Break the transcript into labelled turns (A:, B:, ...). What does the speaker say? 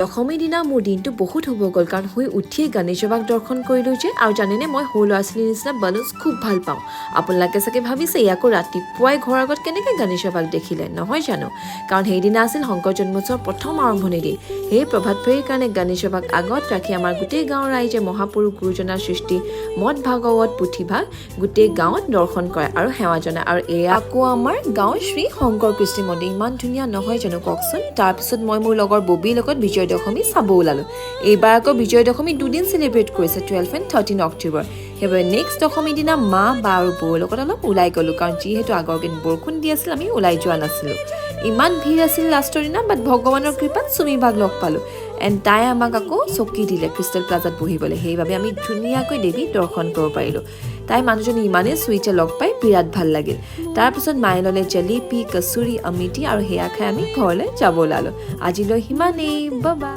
A: দশমীৰ দিনা মোৰ দিনটো বহুত হ'ব গ'ল কাৰণ শুই উঠিয়ে গণেশ বাবাক দৰ্শন কৰিলোঁ যে আৰু জানেনে মই সৰু ল'ৰা ছোৱালীৰ নিচিনা বালুন্স খুব ভাল পাওঁ আপোনালোকে চাগে ভাবিছে ইয়াকো ৰাতিপুৱাই ঘৰৰ আগত কেনেকৈ গণেশ বাবাক দেখিলে নহয় জানো কাৰণ সেইদিনা আছিল শংকৰ জন্মোৎসৱৰ প্ৰথম আৰম্ভণিৰ দিন সেই প্ৰভাত ফেৰীৰ কাৰণে গণেশ বাবাক আগত ৰাখি আমাৰ গোটেই গাঁৱৰ ৰাইজে মহাপুৰুষ গুৰুজনাৰ সৃষ্টি মদ ভাগৱত পুথিভাগ গোটেই গাঁৱত দৰ্শন কৰে আৰু সেৱা জনায় আৰু এয়া আকৌ আমাৰ গাঁৱৰ শ্ৰী শংকৰ কৃষ্টি মন্দিৰ ইমান ধুনীয়া নহয় জানো কওকচোন তাৰপিছত মই মোৰ লগৰ ববীৰ লগত বিজয় দশমী চাব ওলালোঁ এইবাৰ আকৌ বিজয় দশমী দুদিন চেলিব্ৰেট কৰিছে 12 and 13 অক্টোবৰ সেইবাবে নেক্সট দশমীৰ দিনা মা বা আৰু বৌৰ লগত অলপ ওলাই গ'লোঁ কাৰণ যিহেতু আগৰ দিন বৰষুণ দি আছিল আমি ওলাই যোৱা নাছিলোঁ ইমান ভিৰ আছিল লাষ্টৰ দিনা বাট ভগৱানৰ কৃপাত চুমিবাক লগ পালোঁ এণ্ড তাই আমাক আকৌ চকী দিলে ক্ৰিষ্টেল প্লাজাত বহিবলৈ সেইবাবে আমি ধুনীয়াকৈ দেৱী দৰ্শন কৰিব পাৰিলোঁ তাই মানুহজনী ইমানেই চুইটে লগ পাই বিৰাট ভাল লাগিল তাৰপিছত মায়ে ল'লে জেলেপি কচুৰি অমিতি আৰু সেয়া খাই আমি ঘৰলৈ যাব ওলালোঁ আজিলৈ সিমানেই বাবা